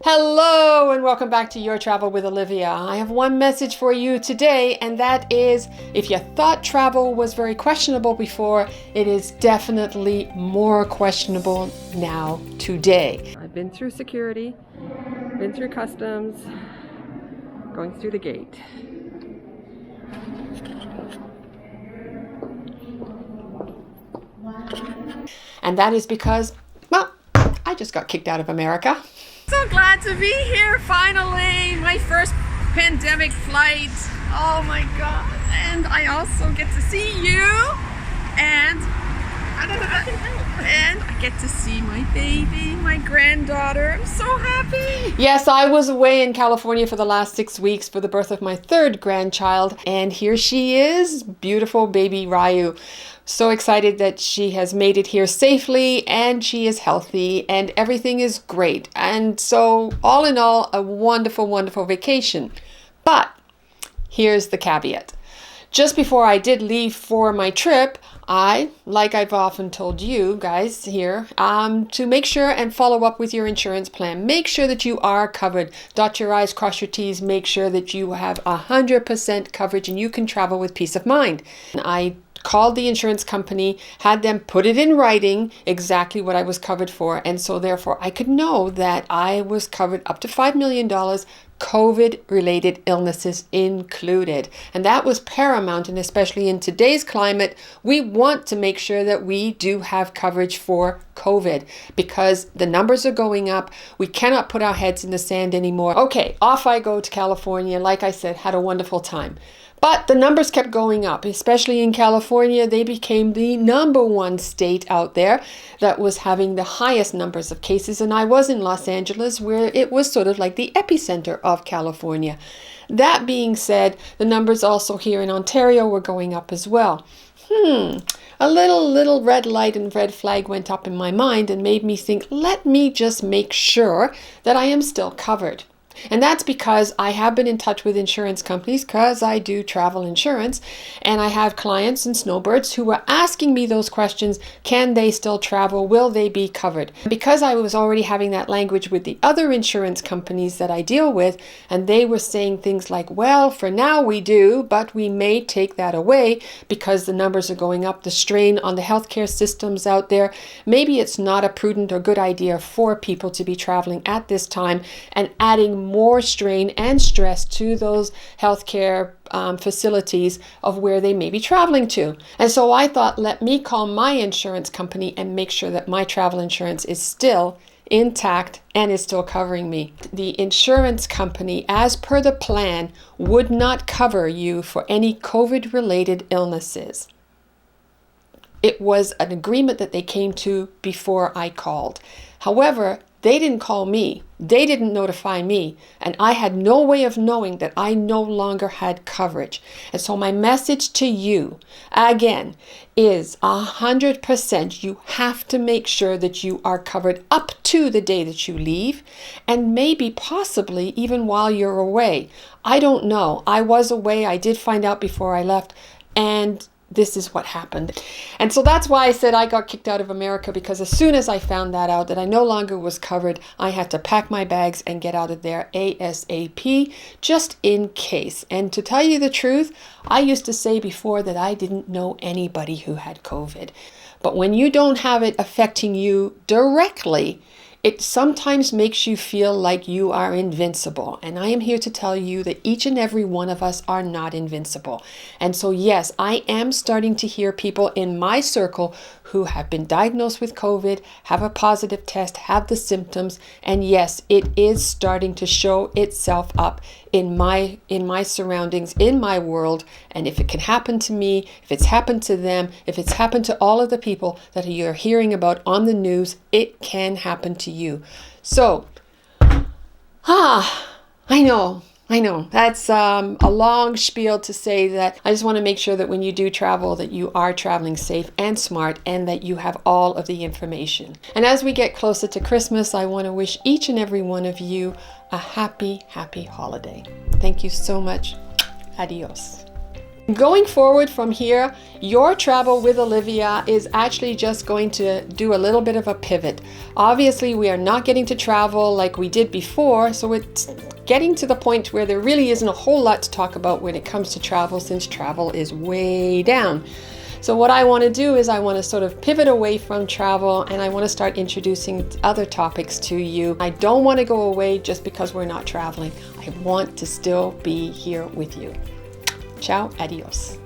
Hello and welcome back to Your Travel with Olivia. I have one message for you today, and that is if you thought travel was very questionable before, it is definitely more questionable now today. I've been through security, been through customs, going through the gate. And that is because, well, I just got kicked out of America. So glad to be here finally. My first pandemic flight. Oh my God. And I also get to see you. And I get to see my baby, my granddaughter. I'm so happy. Yes, I was away in California for the last 6 weeks for the birth of my third grandchild. And here she is, beautiful baby Ryu. So excited that she has made it here safely and she is healthy and everything is great. And so all in all, a wonderful, wonderful vacation. But here's the caveat. Just before I did leave for my trip, like I've often told you guys here, to make sure and follow up with your insurance plan. Make sure that you are covered. Dot your I's, cross your T's. Make sure that you have 100% coverage and you can travel with peace of mind. I called the insurance company, had them put it in writing exactly what I was covered for. And so therefore I could know that I was covered up to $5 million, COVID-related illnesses included. And that was paramount. And especially in today's climate, we want to make sure that we do have coverage for COVID because the numbers are going up. We cannot put our heads in the sand anymore. Okay, off I go to California. Like I said, had a wonderful time. But the numbers kept going up, especially in California. They became the #1 state out there that was having the highest numbers of cases. And I was in Los Angeles, where it was sort of like the epicenter of California. That being said, the numbers also here in Ontario were going up as well. A little red light and red flag went up in my mind and made me think, let me just make sure that I am still covered. And that's because I have been in touch with insurance companies because I do travel insurance, and I have clients and snowbirds who were asking me those questions. Can they still travel? Will they be covered? Because I was already having that language with the other insurance companies that I deal with, and they were saying things like, well, for now we do, but we may take that away because the numbers are going up, the strain on the healthcare systems out there. Maybe it's not a prudent or good idea for people to be traveling at this time and adding more strain and stress to those healthcare facilities of where they may be traveling to. And so I thought, let me call my insurance company and make sure that my travel insurance is still intact and is still covering me. The insurance company, as per the plan, would not cover you for any COVID-related illnesses. It was an agreement that they came to before I called. However, they didn't call me. They didn't notify me. And I had no way of knowing that I no longer had coverage. And so my message to you, again, is 100%. You have to make sure that you are covered up to the day that you leave, and maybe possibly even while you're away. I don't know. I was away. I did find out before I left, and this is what happened. And so that's why I said I got kicked out of America, because as soon as I found that out, that I no longer was covered, I had to pack my bags and get out of there ASAP, just in case. And to tell you the truth, I used to say before that I didn't know anybody who had COVID. But when you don't have it affecting you directly, it sometimes makes you feel like you are invincible. And I am here to tell you that each and every one of us are not invincible. And so, yes, I am starting to hear people in my circle who have been diagnosed with COVID, have a positive test, have the symptoms. And yes, it is starting to show itself up in my surroundings, in my world. And if it can happen to me, if it's happened to them, if it's happened to all of the people that you're hearing about on the news, it can happen to you. So, I know. That's a long spiel to say that I just want to make sure that when you do travel, that you are traveling safe and smart, and that you have all of the information. And as we get closer to Christmas, I want to wish each and every one of you a happy, happy holiday. Thank you so much. Adios. Going forward from here, your travel with Olivia is actually just going to do a little bit of a pivot. Obviously, we are not getting to travel like we did before, so it's getting to the point where there really isn't a whole lot to talk about when it comes to travel, since travel is way down. So what I want to do is I want to sort of pivot away from travel, and I want to start introducing other topics to you. I don't want to go away just because we're not traveling. I want to still be here with you. Ciao, adios.